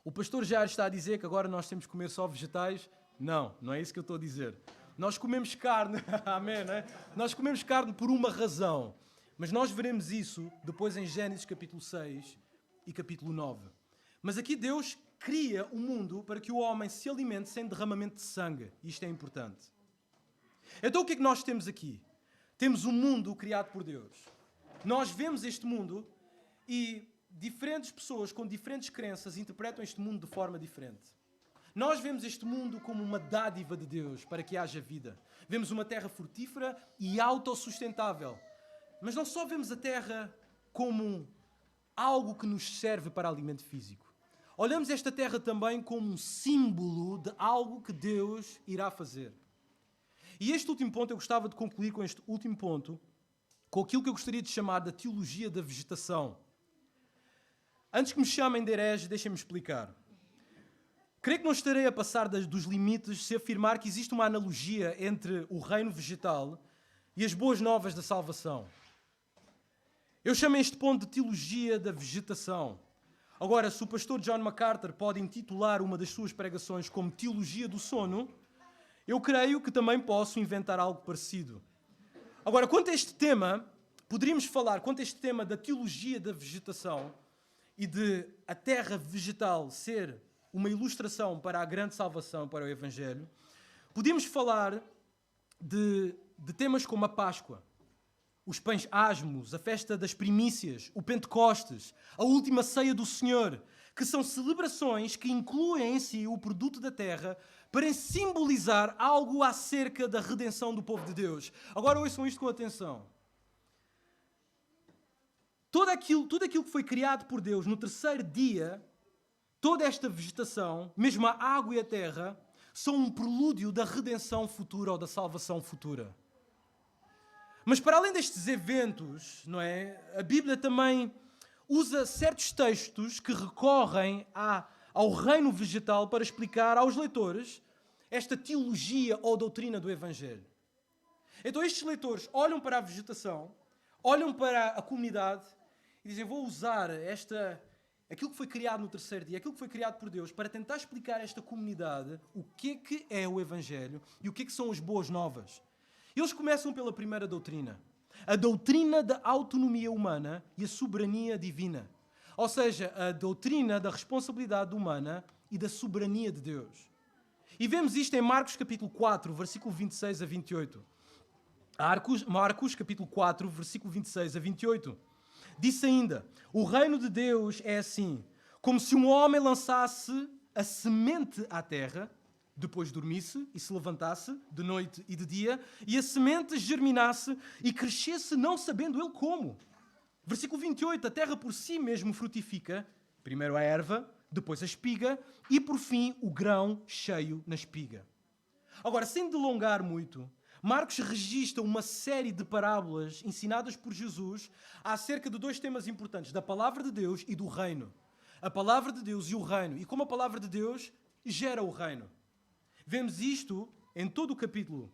O pastor Jair está a dizer que agora nós temos que comer só vegetais. Não é isso que eu estou a dizer. Nós comemos carne, amém, né? Nós comemos carne por uma razão. Mas nós veremos isso depois em Gênesis capítulo 6 e capítulo 9. Mas aqui Deus cria o mundo para que o homem se alimente sem derramamento de sangue. Isto é importante. Então o que é que nós temos aqui? Temos um mundo criado por Deus. Nós vemos este mundo e diferentes pessoas com diferentes crenças interpretam este mundo de forma diferente. Nós vemos este mundo como uma dádiva de Deus para que haja vida. Vemos uma terra frutífera e autossustentável. Mas não só vemos a terra como algo que nos serve para alimento físico. Olhamos esta terra também como um símbolo de algo que Deus irá fazer. E este último ponto, eu gostava de concluir com este último ponto, com aquilo que eu gostaria de chamar da teologia da vegetação. Antes que me chamem de herege, deixem-me explicar. Creio que não estarei a passar dos limites se afirmar que existe uma analogia entre o reino vegetal e as boas novas da salvação. Eu chamo este ponto de teologia da vegetação. Agora, se o pastor John MacArthur pode intitular uma das suas pregações como teologia do sono, eu creio que também posso inventar algo parecido. Agora, quanto a este tema, poderíamos falar, quanto a este tema da teologia da vegetação e de a terra vegetal ser uma ilustração para a grande salvação, para o Evangelho, podíamos falar de temas como a Páscoa, os pães asmos, a festa das primícias, o Pentecostes, a última ceia do Senhor, que são celebrações que incluem em si o produto da terra para simbolizar algo acerca da redenção do povo de Deus. Agora ouçam isto com atenção. Tudo aquilo que foi criado por Deus no terceiro dia, toda esta vegetação, mesmo a água e a terra, são um prelúdio da redenção futura ou da salvação futura. Mas para além destes eventos, não é? A Bíblia também usa certos textos que recorrem ao reino vegetal para explicar aos leitores esta teologia ou doutrina do Evangelho. Então estes leitores olham para a vegetação, olham para a comunidade e dizem: vou usar aquilo que foi criado no terceiro dia, aquilo que foi criado por Deus, para tentar explicar a esta comunidade o que é o Evangelho e o que são as boas novas. Eles começam pela primeira doutrina, a doutrina da autonomia humana e a soberania divina. Ou seja, a doutrina da responsabilidade humana e da soberania de Deus. E vemos isto em Marcos capítulo 4, versículo 26 a 28. Marcos capítulo 4, versículo 26 a 28. Disse ainda: o reino de Deus é assim, como se um homem lançasse a semente à terra, depois dormisse e se levantasse de noite e de dia, e a semente germinasse e crescesse não sabendo ele como. Versículo 28, a terra por si mesmo frutifica, primeiro a erva, depois a espiga e por fim o grão cheio na espiga. Agora, sem delongar muito, Marcos registra uma série de parábolas ensinadas por Jesus acerca de dois temas importantes, da palavra de Deus e do reino. A palavra de Deus e o reino, e como a palavra de Deus gera o reino. Vemos isto em todo o capítulo,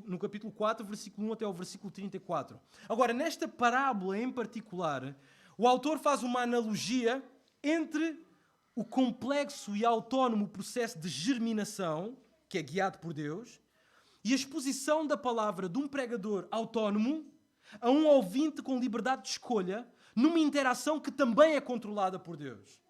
no capítulo 4, versículo 1 até ao versículo 34. Agora, nesta parábola em particular, o autor faz uma analogia entre o complexo e autónomo processo de germinação, que é guiado por Deus, e a exposição da palavra de um pregador autónomo a um ouvinte com liberdade de escolha, numa interação que também é controlada por Deus.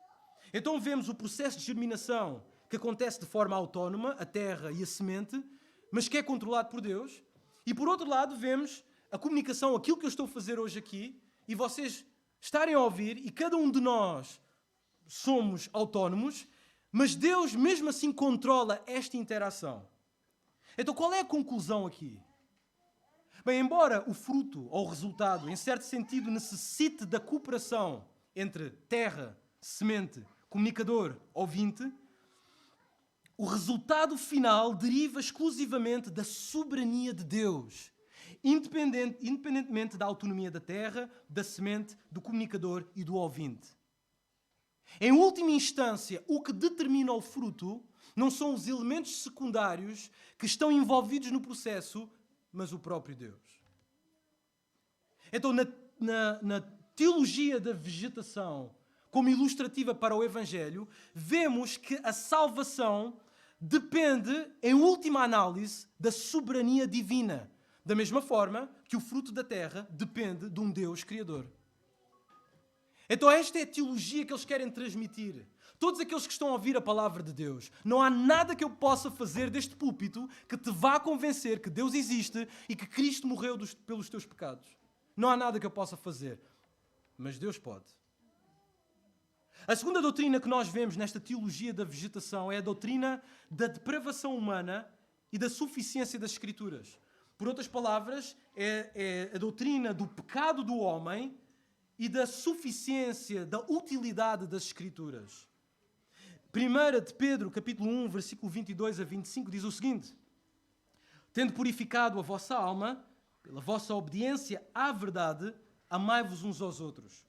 Então vemos o processo de germinação que acontece de forma autónoma, a terra e a semente, mas que é controlado por Deus. E por outro lado, vemos a comunicação, aquilo que eu estou a fazer hoje aqui, e vocês estarem a ouvir, e cada um de nós somos autónomos, mas Deus mesmo assim controla esta interação. Então qual é a conclusão aqui? Bem, embora o fruto ou o resultado, em certo sentido, necessite da cooperação entre terra, semente, comunicador, ouvinte, o resultado final deriva exclusivamente da soberania de Deus, independentemente da autonomia da terra, da semente, do comunicador e do ouvinte. Em última instância, o que determina o fruto não são os elementos secundários que estão envolvidos no processo, mas o próprio Deus. Então, na teologia da vegetação, como ilustrativa para o Evangelho, vemos que a salvação depende, em última análise, da soberania divina. Da mesma forma que o fruto da terra depende de um Deus criador. Então esta é a teologia que eles querem transmitir. Todos aqueles que estão a ouvir a palavra de Deus. Não há nada que eu possa fazer deste púlpito que te vá convencer que Deus existe e que Cristo morreu pelos teus pecados. Não há nada que eu possa fazer. Mas Deus pode. A segunda doutrina que nós vemos nesta teologia da vegetação é a doutrina da depravação humana e da suficiência das Escrituras. Por outras palavras, é a doutrina do pecado do homem e da suficiência, da utilidade das Escrituras. 1 de Pedro, capítulo 1, versículo 22 a 25, diz o seguinte: tendo purificado a vossa alma, pela vossa obediência à verdade, amai-vos uns aos outros.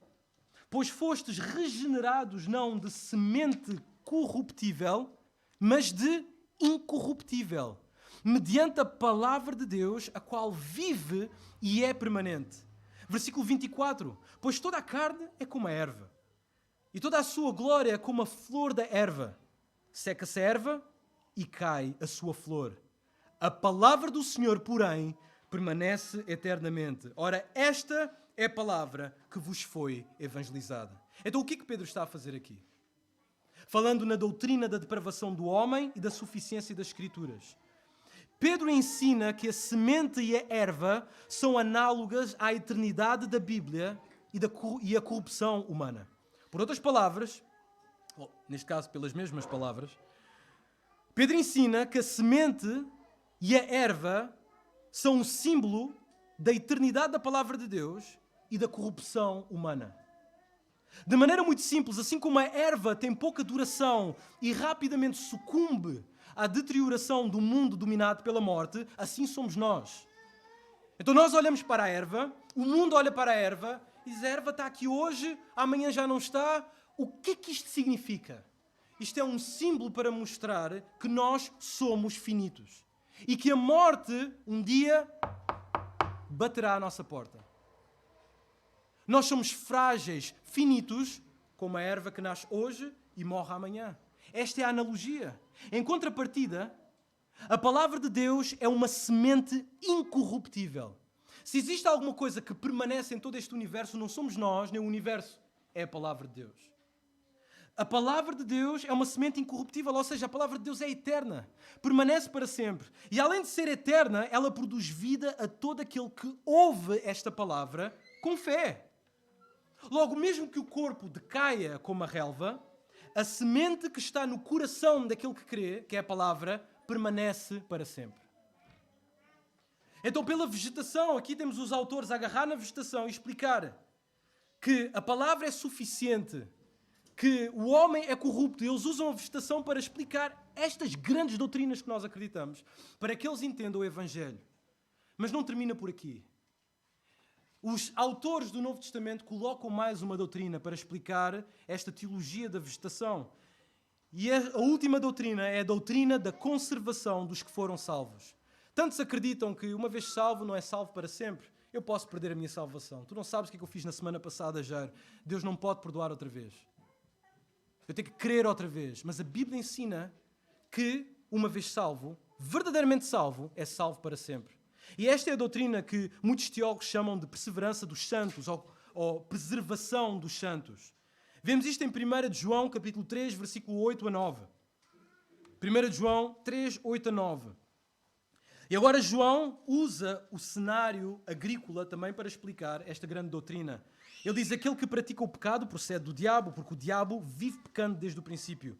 Pois fostes regenerados não de semente corruptível, mas de incorruptível, mediante a palavra de Deus, a qual vive e é permanente. Versículo 24. Pois toda a carne é como a erva, e toda a sua glória é como a flor da erva. Seca-se a erva e cai a sua flor. A palavra do Senhor, porém, permanece eternamente. Ora, esta é a palavra que vos foi evangelizada. Então o que é que Pedro está a fazer aqui? Falando na doutrina da depravação do homem e da suficiência das Escrituras. Pedro ensina que a semente e a erva são análogas à eternidade da Bíblia e à corrupção humana. Por outras palavras, neste caso pelas mesmas palavras, Pedro ensina que a semente e a erva são um símbolo da eternidade da palavra de Deus e da corrupção humana. De maneira muito simples, assim como a erva tem pouca duração e rapidamente sucumbe à deterioração do mundo dominado pela morte, assim somos nós. Então nós olhamos para a erva, o mundo olha para a erva e diz: a erva está aqui hoje, amanhã já não está. O que é que isto significa? Isto é um símbolo para mostrar que nós somos finitos e que a morte um dia baterá à nossa porta. Nós somos frágeis, finitos, como a erva que nasce hoje e morre amanhã. Esta é a analogia. Em contrapartida, a palavra de Deus é uma semente incorruptível. Se existe alguma coisa que permanece em todo este universo, não somos nós, nem o universo, é a palavra de Deus. A palavra de Deus é uma semente incorruptível, ou seja, a palavra de Deus é eterna, permanece para sempre. E além de ser eterna, ela produz vida a todo aquele que ouve esta palavra com fé. Logo, mesmo que o corpo decaia como a relva, a semente que está no coração daquele que crê, que é a palavra, permanece para sempre. Então, pela vegetação, aqui temos os autores a agarrar na vegetação e explicar que a palavra é suficiente, que o homem é corrupto. Eles usam a vegetação para explicar estas grandes doutrinas que nós acreditamos, para que eles entendam o Evangelho. Mas não termina por aqui. Os autores do Novo Testamento colocam mais uma doutrina para explicar esta teologia da vegetação. E a última doutrina é a doutrina da conservação dos que foram salvos. Tantos acreditam que uma vez salvo não é salvo para sempre. Eu posso perder a minha salvação. Tu não sabes o que eu fiz na semana passada, Jair. Deus não pode perdoar outra vez. Eu tenho que crer outra vez. Mas a Bíblia ensina que, uma vez salvo, verdadeiramente salvo, é salvo para sempre. E esta é a doutrina que muitos teólogos chamam de perseverança dos santos ou preservação dos santos. Vemos isto em 1 de João, capítulo 3, versículo 8 a 9. 1 João 3, 8 a 9. E agora João usa o cenário agrícola também para explicar esta grande doutrina. Ele diz: aquele que pratica o pecado procede do diabo, porque o diabo vive pecando desde o princípio.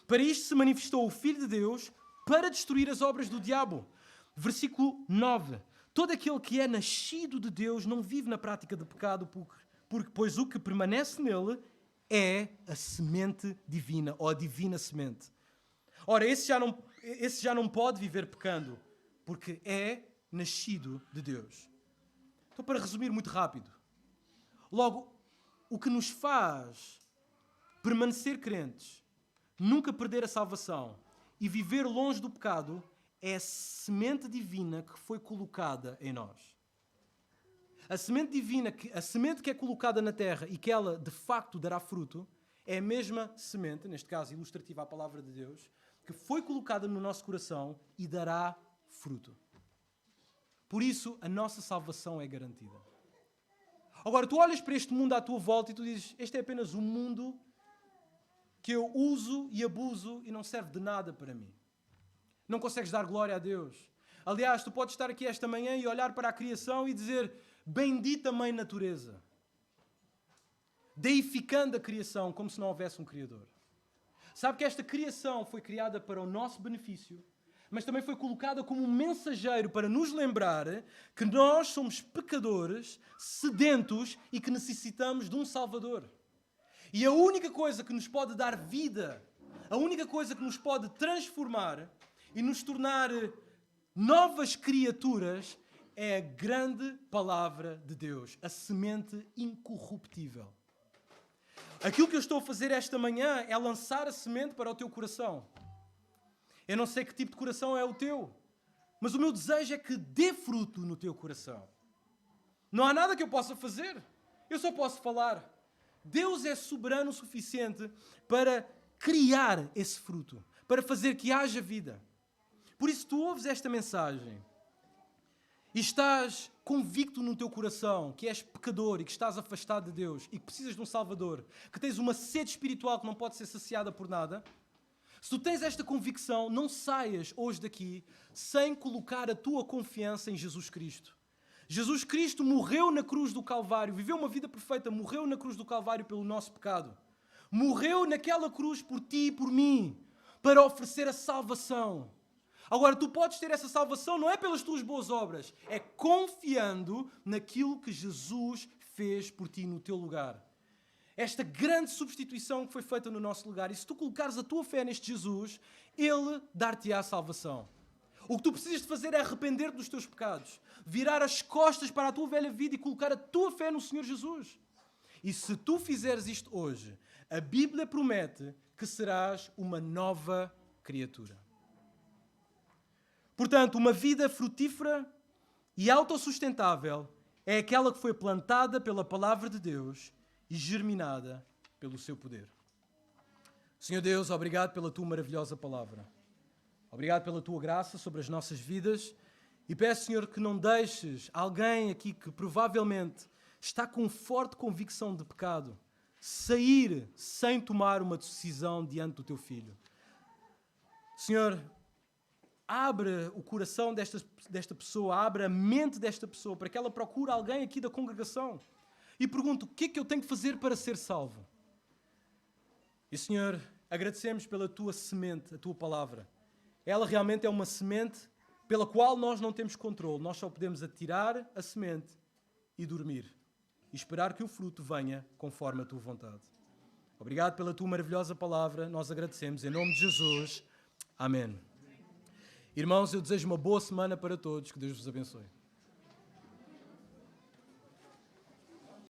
Para isto se manifestou o Filho de Deus para destruir as obras do diabo. Versículo 9. Todo aquele que é nascido de Deus não vive na prática de pecado, pois o que permanece nele é a semente divina, ou a divina semente. Ora, esse já não pode viver pecando, porque é nascido de Deus. Então, para resumir muito rápido, logo, o que nos faz permanecer crentes, nunca perder a salvação e viver longe do pecado é a semente divina que foi colocada em nós. A semente divina, a semente que é colocada na terra e que ela de facto dará fruto, é a mesma semente, neste caso ilustrativa à palavra de Deus, que foi colocada no nosso coração e dará fruto. Por isso, a nossa salvação é garantida. Agora, tu olhas para este mundo à tua volta e tu dizes: este é apenas um mundo que eu uso e abuso e não serve de nada para mim. Não consegues dar glória a Deus. Aliás, tu podes estar aqui esta manhã e olhar para a criação e dizer: bendita Mãe Natureza, deificando a criação como se não houvesse um Criador. Sabe que esta criação foi criada para o nosso benefício, mas também foi colocada como um mensageiro para nos lembrar que nós somos pecadores, sedentos e que necessitamos de um Salvador. E a única coisa que nos pode dar vida, a única coisa que nos pode transformar e nos tornar novas criaturas é a grande palavra de Deus, a semente incorruptível. Aquilo que eu estou a fazer esta manhã é lançar a semente para o teu coração. Eu não sei que tipo de coração é o teu, mas o meu desejo é que dê fruto no teu coração. Não há nada que eu possa fazer, eu só posso falar. Deus é soberano o suficiente para criar esse fruto, para fazer que haja vida. Por isso, tu ouves esta mensagem e estás convicto no teu coração que és pecador e que estás afastado de Deus e que precisas de um Salvador, que tens uma sede espiritual que não pode ser saciada por nada. Se tu tens esta convicção, não saias hoje daqui sem colocar a tua confiança em Jesus Cristo. Jesus Cristo morreu na cruz do Calvário, viveu uma vida perfeita, morreu na cruz do Calvário pelo nosso pecado. Morreu naquela cruz por ti e por mim, para oferecer a salvação. Agora, tu podes ter essa salvação não é pelas tuas boas obras, é confiando naquilo que Jesus fez por ti no teu lugar. Esta grande substituição que foi feita no nosso lugar. E se tu colocares a tua fé neste Jesus, Ele dar-te-á a salvação. O que tu precisas de fazer é arrepender-te dos teus pecados, virar as costas para a tua velha vida e colocar a tua fé no Senhor Jesus. E se tu fizeres isto hoje, a Bíblia promete que serás uma nova criatura. Portanto, uma vida frutífera e autossustentável é aquela que foi plantada pela palavra de Deus e germinada pelo seu poder. Senhor Deus, obrigado pela tua maravilhosa palavra. Obrigado pela tua graça sobre as nossas vidas e peço, Senhor, que não deixes alguém aqui que provavelmente está com forte convicção de pecado sair sem tomar uma decisão diante do teu filho. Senhor, abre o coração desta pessoa, abre a mente desta pessoa para que ela procure alguém aqui da congregação e pergunte: o que é que eu tenho que fazer para ser salvo? E, Senhor, agradecemos pela tua semente, a tua palavra. Ela realmente é uma semente pela qual nós não temos controle. Nós só podemos atirar a semente e dormir. E esperar que o fruto venha conforme a tua vontade. Obrigado pela tua maravilhosa palavra. Nós agradecemos. Em nome de Jesus. Amém. Irmãos, eu desejo uma boa semana para todos. Que Deus vos abençoe.